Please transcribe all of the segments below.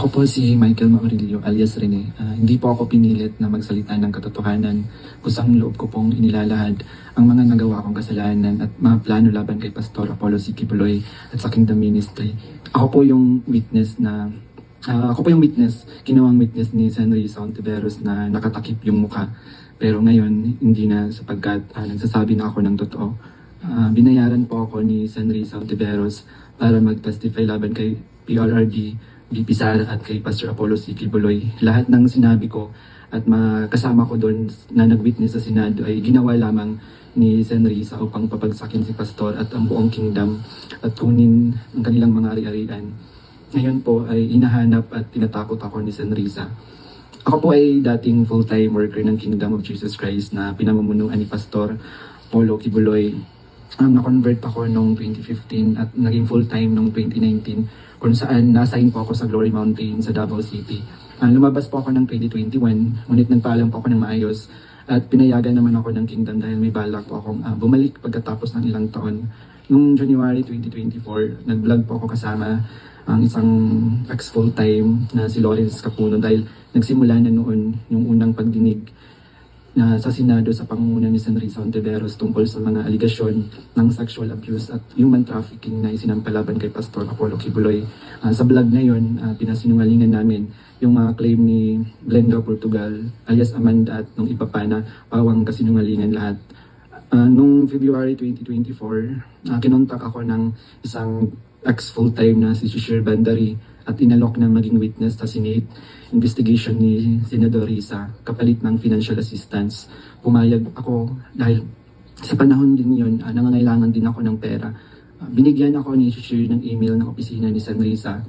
Ako po si Michael Maurilio alias Rene. Hindi po ako pinilit na magsalita ng katotohanan kung saan loob ko pong inilalahad ang mga nagawa kong kasalanan at mga plano laban kay Pastor Apollo C. Kibuloy at sa Kingdom Ministry. Ako po yung witness, ginawang witness ni Sen. Risa Ontiveros na nakatakip yung mukha. Pero ngayon, hindi na sapagkat nagsasabi na ako ng totoo. Binayaran po ako ni Sen. Risa Ontiveros para mag-testify laban kay PRRD, VP Sara at kay Pastor Apollo C. Kibuloy. Lahat ng sinabi ko at kasama ko doon na nag-witness sa Senado ay ginawa lamang ni Sen. Risa upang papagsakin si Pastor at ang buong kingdom at kunin ang kanilang mga ari-arian. Ngayon po ay hinahanap at tinatakot ako ni Sen. Risa. Ako po ay dating full-time worker ng Kingdom of Jesus Christ na pinamumunuan ni Pastor Apollo Kibuloy. Na-convert ako noong 2015 at naging full-time noong 2019 kung saan na-assign po ako sa Glory Mountain sa Davao City. Lumabas po ako ng 2021, ngunit nagpaalam po ako ng maayos at pinayagan naman ako ng Kingdom dahil may balak po akong bumalik pagkatapos ng ilang taon. Noong January 2024, nag-vlog po ako kasama ang isang ex-full-time na si Lawrence Capuno dahil nagsimula na noon yung unang pagdinig na sa Senado sa pangunguna ni Sen. Risa Ontiveros tungkol sa mga aligasyon ng sexual abuse at human trafficking na isinampalaban kay Pastor Apollo Kibuloy. Sa vlog na yun, pinasinungalingan namin yung mga claim ni Glenda Portugal alias Amanda at nung iba pa na pawang kasinungalingan lahat. Noong February 2024, kinontak ako ng isang ex-full-time na si Shishir Bandari at inalok na maging witness sa Senate investigation ni Senador Risa kapalit ng financial assistance. Pumayag ako dahil sa panahon din yun, nangangailangan din ako ng pera. Binigyan ako ni Shishir ng email ng opisina ni Sen. Risa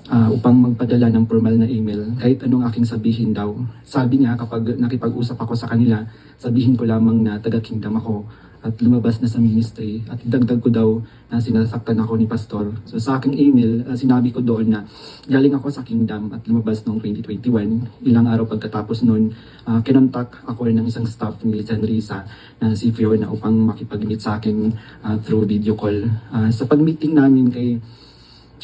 upang magpadala ng formal na email kahit anong aking sabihin daw. Sabi niya kapag nakipag-usap ako sa kanila, sabihin ko lamang na taga-kingdom ako at lumabas na sa ministry at idagdag ko daw na sinasaktan ako ni Pastor. So sa aking email, sinabi ko doon na galing ako sa kingdom at lumabas noong 2021. Ilang araw pagkatapos noon, kinontak ako ng isang staff ni Sen. Risa na si Fiona upang makipag-meet sa akin through video call. Sa pag-meeting namin kay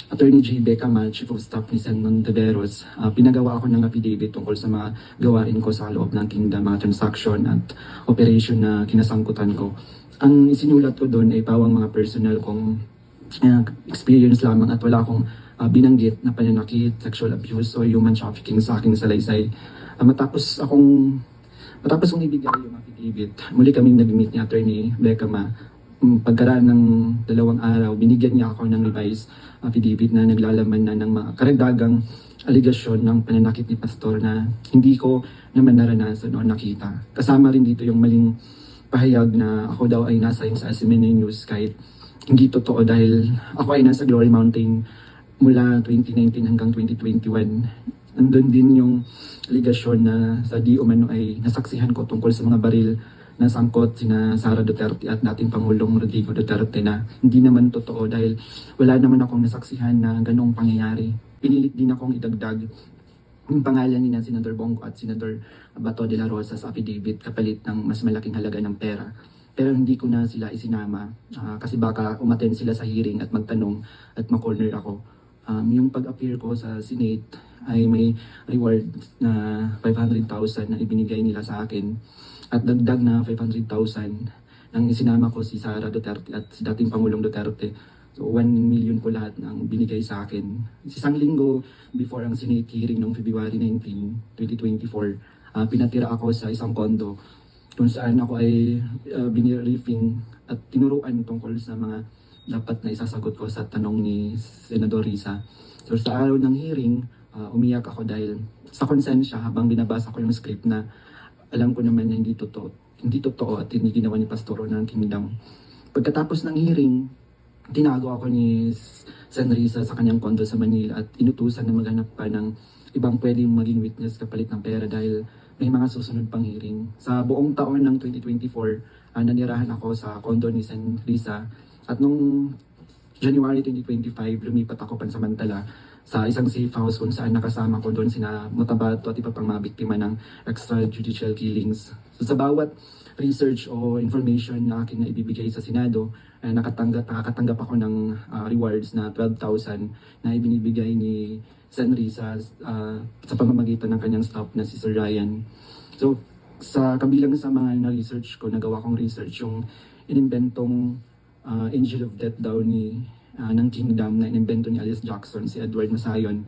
Attorney J. Becama, Chief of Staff ni Sen. Ontiveros, pinagawa ako ng affidavit tungkol sa mga gawain ko sa loob ng kingdom, mga transaction at operation na kinasangkutan ko. Ang isinulat ko doon ay pawang mga personal kong experience lamang at wala akong binanggit na pananakit, sexual abuse o human trafficking sa aking salaysay. Matapos kong ibigay yung affidavit, muli kaming nag-meet ni Attorney Becama. Pagkaraan ng 2 araw, binigyan niya ako ng revised affidavit na naglalaman na ng mga karagdagang aligasyon ng pananakit ni Pastor na hindi ko naman naranasan o nakita. Kasama rin dito yung maling pahayag na ako daw ay nasa sa SMNA News kahit hindi totoo dahil ako ay nasa Glory Mountain mula 2019 hanggang 2021. Nandun din yung aligasyon na sa di umano ay nasaksihan ko tungkol sa mga baril na sangkot sina Sara Duterte at dating Pangulong Rodrigo Duterte na hindi naman totoo dahil wala naman akong nasaksihan na ganong pangyayari. Pinilit din akong idagdag yung pangalan ni Senador Bongo at Senador Bato de la Rosa sa affidavit kapalit ng mas malaking halaga ng pera. Pero hindi ko na sila isinama kasi baka umattend sila sa hearing at magtanong at makorner ako. Yung pag-appear ko sa Senate ay may reward na 500,000 na ibinigay nila sa akin at dagdag na 500,000 nang isinama ko si Sara Duterte at si dating Pangulong Duterte. So 1 million po lahat ng binigay sa akin. Isang linggo before ang Senate hearing noong February 19, 2024, pinatira ako sa isang kondo kung saan ako ay biniriefing at tinuruan tungkol sa mga dapat na isasagot ko sa tanong ni Senador Risa. So sa araw ng hearing, umiyak ako dahil sa konsensya habang binabasa ko yung script na alam ko naman na hindi totoo at hindi ginawa ni Pastor ng Kingdom. Pagkatapos ng hearing, tinago ako ni Sen. Risa sa kanyang kondo sa Manila at inutusan na maghanap pa ng ibang pwedeng maging witness kapalit ng pera dahil may mga susunod pang hearing. Sa buong taon ng 2024, nanirahan ako sa kondo ni Sen. Risa at nung January 2025, lumipat ako pansamantala sa isang safe house kung saan nakasama ko doon sina Mutabato at iba pang mga biktima ng extrajudicial killings. So sa bawat research o information na akin na ibibigay sa Senado, nakakatanggap ako ng rewards na 12,000 na ibinibigay ni Senri sa pamamagitan ng kanyang staff na si Sir Ryan. So sa kabilang sa mga na-research ko, nagawa kong research yung inimbentong Angel of Death daw ng Kingdom na inimbento ni Alice Jackson, si Edward Masayon.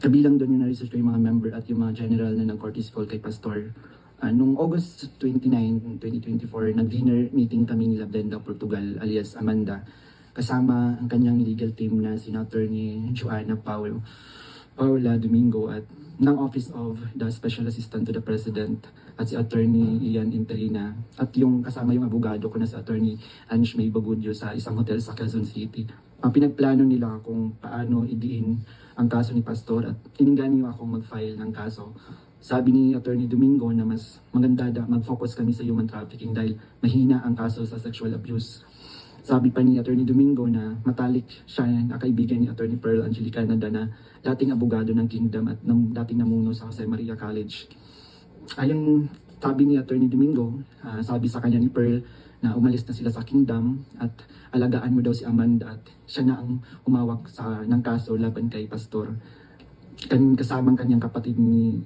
Kabilang doon yung na-research ko yung mga member at yung mga general na nag-courtesy call kay Pastor. Noong August 29, 2024, nag-dinner meeting kami nila Brenda Portugal alias Amanda, kasama ang kanyang legal team na si Attorney Joanna Paula Domingo at ng Office of the Special Assistant to the President at si Attorney Ian Interina at yung kasama yung abogado ko na si Attorney Ange May Bagudyo sa isang hotel sa Quezon City. Ang pinagplano nila kung paano idiin ang kaso ni Pastor at ininggan niyo akong mag-file ng kaso. Sabi ni Attorney Domingo na mas maganda mag-focus kami sa human trafficking dahil mahina ang kaso sa sexual abuse. Sabi pa ni Attorney Domingo na matalik siya na kaibigan ni Attorney Pearl Angelica Canada na dating abogado ng Kingdom at dating namuno sa Jose Maria College. Ayon sabi ni Attorney Domingo, sabi sa kanya ni Pearl na umalis na sila sa Kingdom at alagaan mo daw si Amanda at siya na ang umawak ng kaso laban kay Pastor. Kasamang kanyang kapatid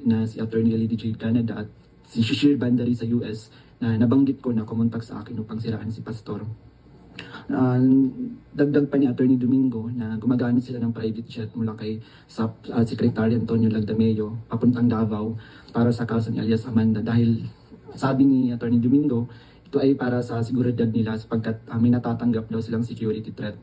na si Attorney Lady Jade Canada at si Shishir Bandari sa US na nabanggit ko na kumontak sa akin upang siraan si Pastor. Dagdag pa ni Attorney Domingo na gumagamit sila ng private jet mula kay Secretary Antonio Lagdameo papuntang Davao para sa kaso ni alias Amanda dahil sabi ni Attorney Domingo ito ay para sa seguridad nila sapagkat may natatanggap daw silang security threat.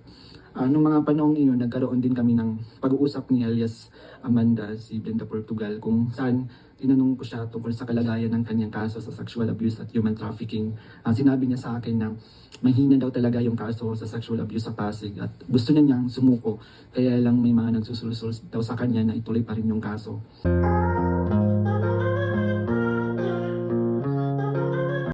Noong mga panahong iyon, nagkaroon din kami ng pag-uusap ni alias Amanda, si Brenda Portugal, kung saan tinanong ko siya tungkol sa kalagayan ng kanyang kaso sa sexual abuse at human trafficking. Sinabi niya sa akin na mahina daw talaga yung kaso sa sexual abuse sa Pasig at gusto niya niyang sumuko, kaya lang may mga nagsusulsol daw sa kanya na ituloy pa rin yung kaso.